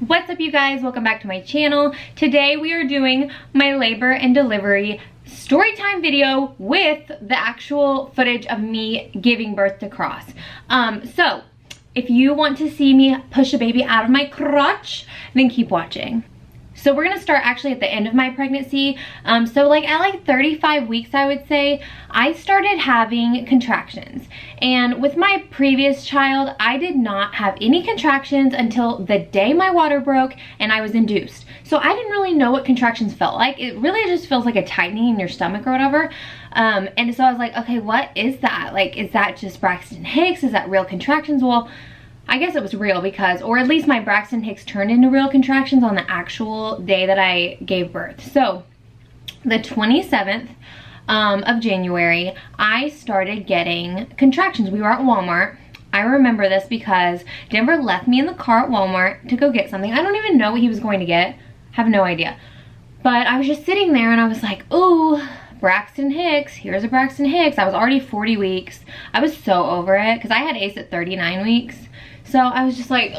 What's up, you guys? Welcome back to my channel. Today we are doing my labor and delivery story time video with the actual footage of me giving birth to Cross. So if you want to see me push a baby out of my crotch, then keep watching. So we're gonna start actually at the end of my pregnancy. So like at 35 weeks, I would say, I started having contractions. And with my previous child, I did not have any contractions until the day my water broke and I was induced. So I didn't really know what contractions felt like. It really just feels like a tightening in your stomach or whatever. And so I was like, okay, what is that? Like, is that just Braxton Hicks? Is that real contractions? Well, I guess it was real because, or at least my Braxton Hicks turned into real contractions on the actual day that I gave birth. So the 27th of January, I started getting contractions. We were at Walmart. I remember this because Denver left me in the car at Walmart to go get something. I don't even know what he was going to get. Have no idea. But I was just sitting there and I was like, ooh, Braxton Hicks, here's a Braxton Hicks. I was already 40 weeks. I was so over it because I had Ace at 39 weeks. So I was just like,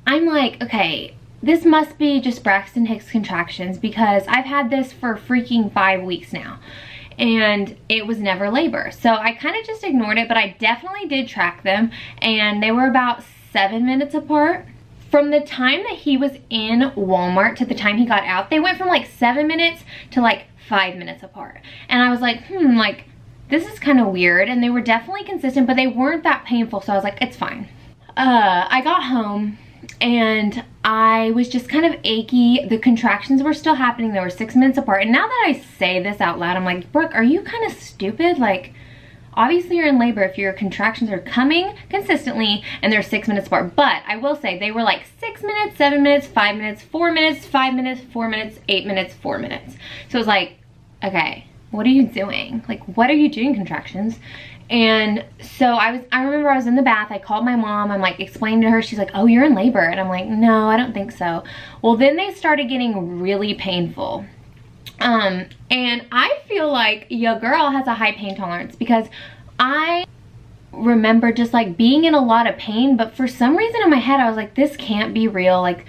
I'm like, okay, this must be just Braxton Hicks contractions because I've had this for freaking 5 weeks now and it was never labor. So I kind of just ignored it, but I definitely did track them and they were about 7 minutes apart. From the time that he was in Walmart to the time he got out, they went from like 7 minutes to like 5 minutes apart. And I was like, like, this is kind of weird. And they were definitely consistent, but they weren't that painful. So I was like, it's fine. I got home and I was just kind of achy. The contractions were still happening. They were 6 minutes apart. And now that I say this out loud, I'm like, Brooke, are you kind of stupid? Like, obviously you're in labor if your contractions are coming consistently and they're 6 minutes apart. But I will say they were like 6 minutes, 7 minutes, 5 minutes, 4 minutes, 5 minutes, 4 minutes, 8 minutes, 4 minutes. So it was like, okay, what are you doing? Like, what are you doing, contractions? And so I remember I was in the bath. I called my mom. I'm like explaining to her. She's like, oh, you're in labor. And I'm like, no, I don't think so. Well, then they started getting really painful. And I feel like your girl has a high pain tolerance because I remember just like being in a lot of pain, but for some reason in my head, I was like, this can't be real. Like,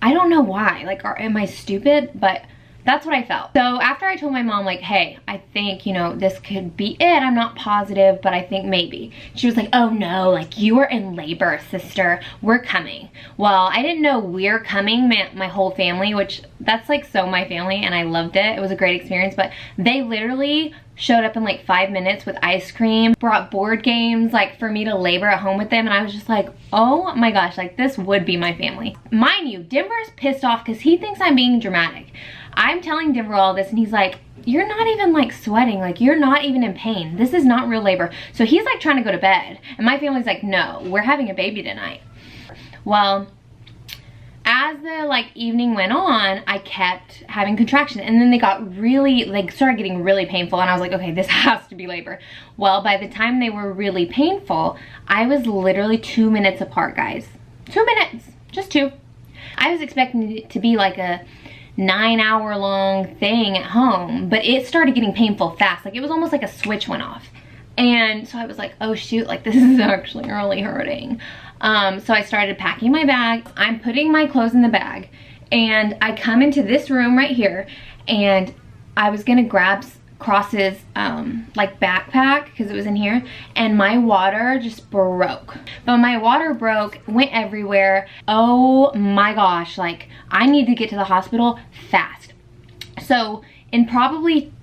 I don't know why. Like, am I stupid? But that's what I felt. So after I told my mom, like, hey, I think, you know, this could be it. I'm not positive, but I think maybe. She was like, oh no, like, you are in labor, sister. We're coming. Well, I didn't know we're coming meant my whole family, which that's like so my family, and I loved it. It was a great experience, but they literally showed up in like 5 minutes with ice cream, brought board games like for me to labor at home with them, and I was just like, oh my gosh, like this would be my family. Mind you, Denver's pissed off because he thinks I'm being dramatic. I'm telling Denver all this and he's like, you're not even like sweating, like you're not even in pain. This is not real labor. So he's like trying to go to bed and my family's like, no, we're having a baby tonight. Well, as the like evening went on, I kept having contractions and then they got really, like started getting really painful and I was like, okay, this has to be labor. Well, by the time they were really painful, I was literally 2 minutes apart, guys. 2 minutes, just 2. I was expecting it to be like a 9-hour-long thing at home, but it started getting painful fast. Like it was almost like a switch went off. And so I was like, oh shoot, like this is actually really hurting. So I started packing my bag. I'm putting my clothes in the bag and I come into this room right here and I was gonna grab Cross's like backpack because it was in here and my water just broke. But my water broke, went everywhere. Oh my gosh, like I need to get to the hospital fast. So in probably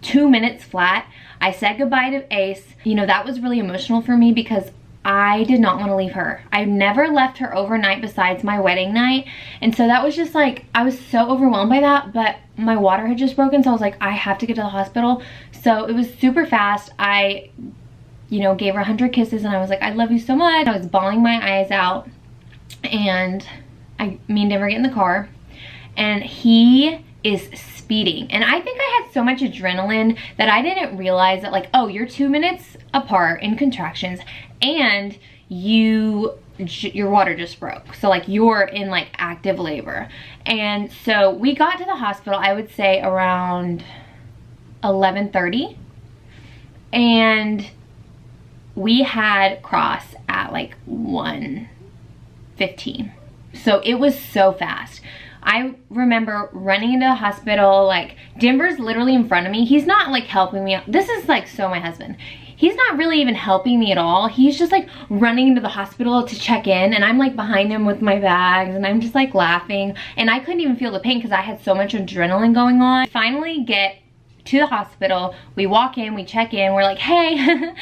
2 minutes flat, I said goodbye to Ace. You know, that was really emotional for me because I did not want to leave her. I never left her overnight besides my wedding night. And so that was just like, I was so overwhelmed by that, but my water had just broken. So I was like, I have to get to the hospital. So it was super fast. I, you know, gave her 100 kisses and I was like, I love you so much. I was bawling my eyes out and me and Denver get in the car and he is speeding. And I think I had so much adrenaline that I didn't realize that like, oh, you're 2 minutes apart in contractions and your water just broke. So like you're in like active labor. And so we got to the hospital, I would say around 11:30. And we had Cross at like 1:15. So it was so fast. I remember running into the hospital, like Denver's literally in front of me. He's not like helping me. This is like so my husband. He's not really even helping me at all. He's just like running into the hospital to check in, and I'm like behind him with my bags, and I'm just like laughing, and I couldn't even feel the pain because I had so much adrenaline going on. Finally get to the hospital, we walk in, we check in, we're like, hey,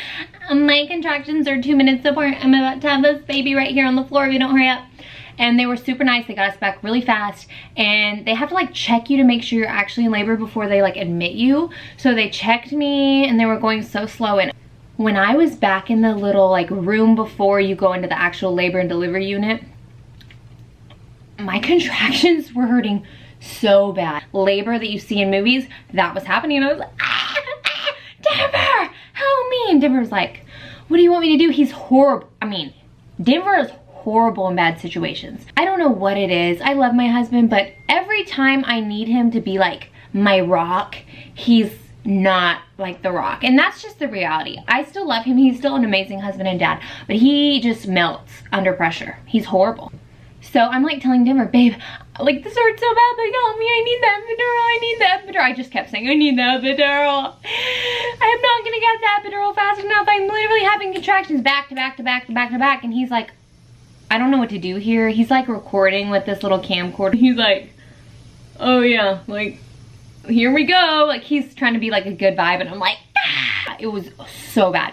my contractions are 2 minutes apart. I'm about to have this baby right here on the floor if you don't hurry up. And they were super nice. They got us back really fast, and they have to like check you to make sure you're actually in labor before they like admit you. So they checked me, and they were going so slow. And when I was back in the little like room before you go into the actual labor and delivery unit, my contractions were hurting so bad. Labor that you see in movies, that was happening, and I was like, Denver, help me. And Denver was like, what do you want me to do? He's horrible. I mean, Denver is horrible in bad situations. I don't know what it is. I love my husband, but every time I need him to be like my rock, he's not like the rock. And that's just the reality. I still love him. He's still an amazing husband and dad, but he just melts under pressure. He's horrible. So I'm like telling Denver, babe, like this hurts so bad, like help me, I need the epidural, I need the epidural. I just kept saying, I need the epidural. I'm not gonna get the epidural fast enough. I'm literally having contractions back to back to back to back to back. And he's like, I don't know what to do here. He's like recording with this little camcorder. He's like, oh yeah, like here we go. Like he's trying to be like a good vibe, and I'm like, ah! It was so bad.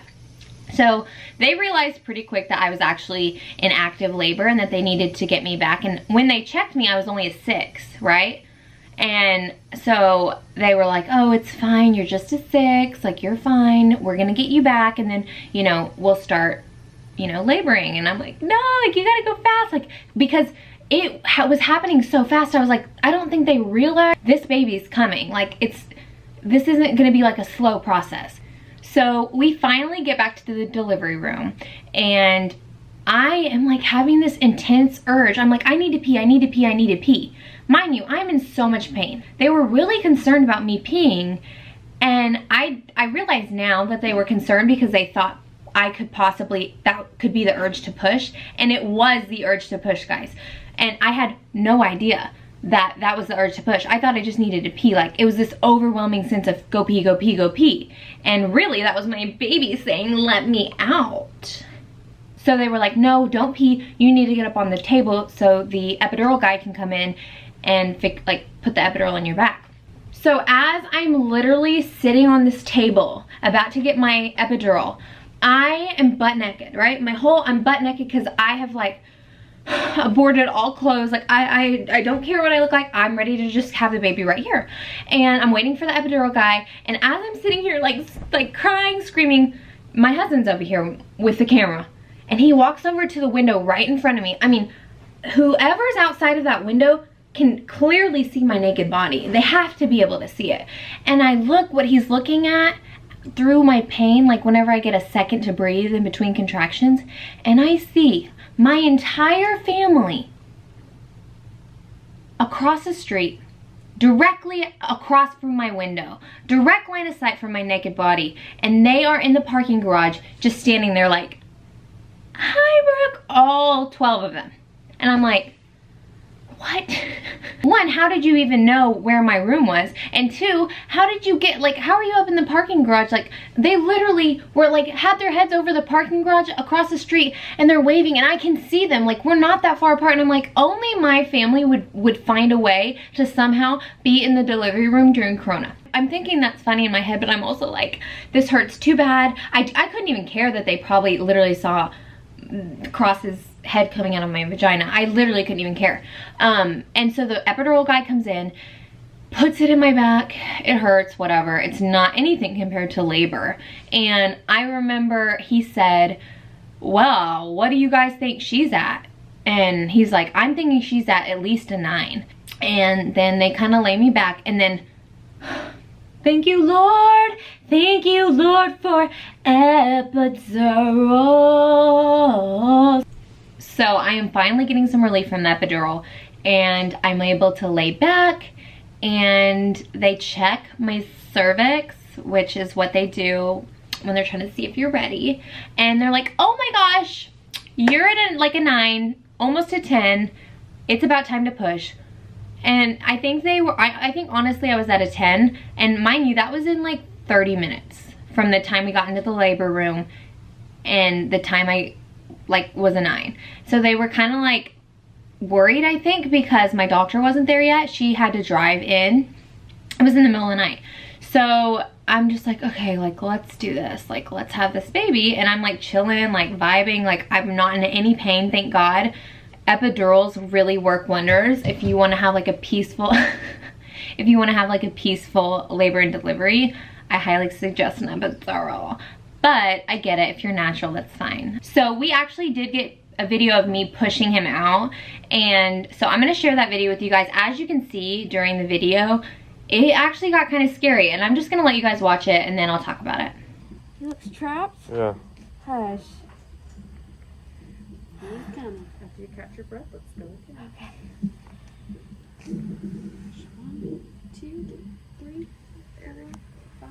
So they realized pretty quick that I was actually in active labor and that they needed to get me back. And when they checked me, I was only a 6, right? And so they were like, oh, it's fine. You're just a 6. Like, you're fine. We're going to get you back. And then, you know, we'll start, you know, laboring. And I'm like, no, like, you got to go fast. Like, because it was happening so fast. I was like, I don't think they realize this baby's coming. Like, this isn't going to be like a slow process. So we finally get back to the delivery room, and I am like having this intense urge. I'm like, I need to pee, I need to pee, I need to pee. Mind you, I'm in so much pain. They were really concerned about me peeing, and I realize now that they were concerned because they thought I could possibly, that could be the urge to push, and it was the urge to push, guys. And I had no idea that that was the urge to push. I thought I just needed to pee. Like, it was this overwhelming sense of go pee, go pee, go pee. And really, that was my baby saying, let me out. So they were like, no, don't pee. You need to get up on the table so the epidural guy can come in and put the epidural in your back. So as I'm literally sitting on this table about to get my epidural, I am butt naked, right? I'm butt naked because I have like aborted all clothes. Like I don't care what I look like. I'm ready to just have the baby right here. And I'm waiting for the epidural guy. And as I'm sitting here like crying, screaming, my husband's over here with the camera. And he walks over to the window right in front of me. I mean, whoever's outside of that window can clearly see my naked body. They have to be able to see it. And I look what he's looking at through my pain, like whenever I get a second to breathe in between contractions, and I see my entire family across the street, directly across from my window, direct line of sight from my naked body, and they are in the parking garage just standing there like, hi Brooke, all 12 of them. And I'm like, what? One, how did you even know where my room was? And two, how did you get, like, how are you up in the parking garage? Like, they literally were like, had their heads over the parking garage across the street, and they're waving, and I can see them. Like, we're not that far apart. And I'm like, only my family would find a way to somehow be in the delivery room during Corona. I'm thinking that's funny in my head, but I'm also like, this hurts too bad. I couldn't even care that they probably literally saw Cross's head coming out of my vagina. I literally couldn't even care. And so the epidural guy comes in, puts it in my back. It hurts, whatever. It's not anything compared to labor. And I remember he said, well, what do you guys think she's at? And he's like, I'm thinking she's at least a 9. And then they kind of lay me back, and then thank you, Lord. Thank you, Lord, for epidural. So I am finally getting some relief from the epidural, and I'm able to lay back, and they check my cervix, which is what they do when they're trying to see if you're ready. And they're like, oh my gosh, you're at like a 9, almost a 10. it's about time to push. And I think they were, I think honestly I was at a 10. And mind you, that was in like 30 minutes from the time we got into the labor room and the time I like was a 9. So they were kind of like worried, I think, because my doctor wasn't there yet. She had to drive in. It was in the middle of the night. So I'm just like, okay, like let's do this. Like let's have this baby. And I'm like chilling, like vibing, like I'm not in any pain, thank God. Epidurals really work wonders if you want to have like a peaceful if you want to have like a peaceful labor and delivery. I highly suggest an epidural, but I get it, if you're natural, that's fine. So we actually did get a video of me pushing him out, and so I'm going to share that video with you guys. As you can see during the video, it actually got kind of scary, and I'm just going to let you guys watch it and then I'll talk about it. He looks trapped? Yeah. Hush. He's coming. After you catch your breath, let's go. Okay. 1, 2, 3, 4, 5,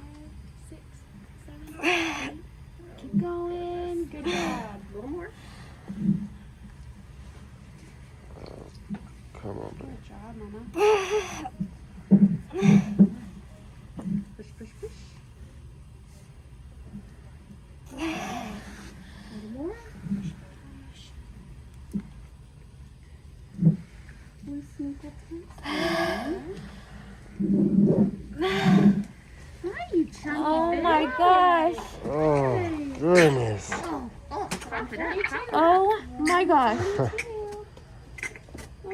6, 7, 8. Keep going. Good job. A little more. Come on, baby. Good job, Mama. Push, push, push. A little more. Push, push. Loosen the tense. Hi, you chunky Oh baby. my gosh. Oh, goodness. Confident. Oh my gosh. All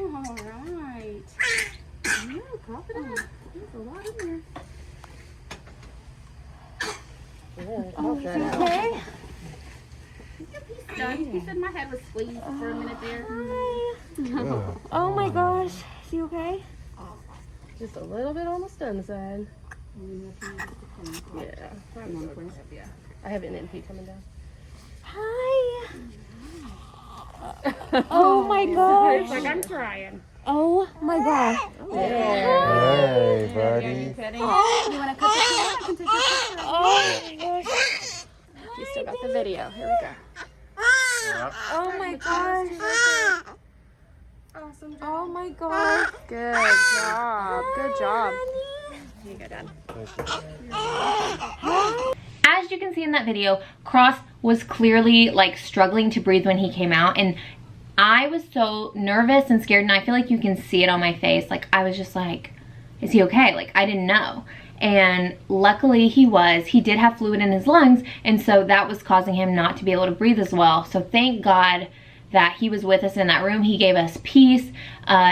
right. Yeah, confident. There's a lot in there. Oh, is he okay? He's done. He said my head was squeezed for a minute there. Hi. Yeah. Oh my gosh. Is he okay? Just a little bit on the stun side. Yeah. I have an NP coming down. Hi. Oh my gosh. Like I'm crying. Oh my gosh. Hey, buddy. You want to cut the hair? I can take your picture. Oh my gosh. You still got the video. Here we go. Oh my gosh. Awesome job. Oh my gosh. Good job. Good job. Here you go, Dad. As you can see in that video, Cross was clearly like struggling to breathe when he came out, and I was so nervous and scared, and I feel like you can see it on my face. Like I was just like, is he okay? Like I didn't know. And luckily he was. He did have fluid in his lungs, and so that was causing him not to be able to breathe as well. So thank God that he was with us in that room. He gave us peace.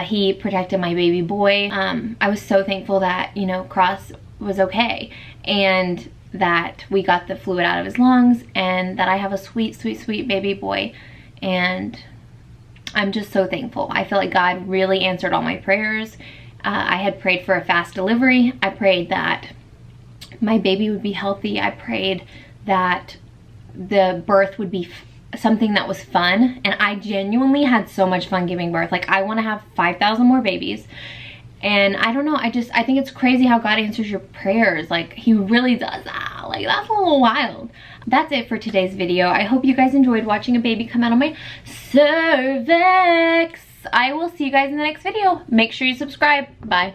He protected my baby boy. I was so thankful that, you know, Cross was okay, and that we got the fluid out of his lungs, and that I have a sweet, sweet, sweet baby boy. And I'm just so thankful. I feel like God really answered all my prayers. I had prayed for a fast delivery. I prayed that my baby would be healthy. I prayed that the birth would be something that was fun. And I genuinely had so much fun giving birth. Like I want to have 5,000 more babies. And I don't know, I think it's crazy how God answers your prayers. Like he really does. Like that's a little wild. That's it for today's video. I hope you guys enjoyed watching a baby come out of my cervix. I will see you guys in the next video. Make sure you subscribe. Bye.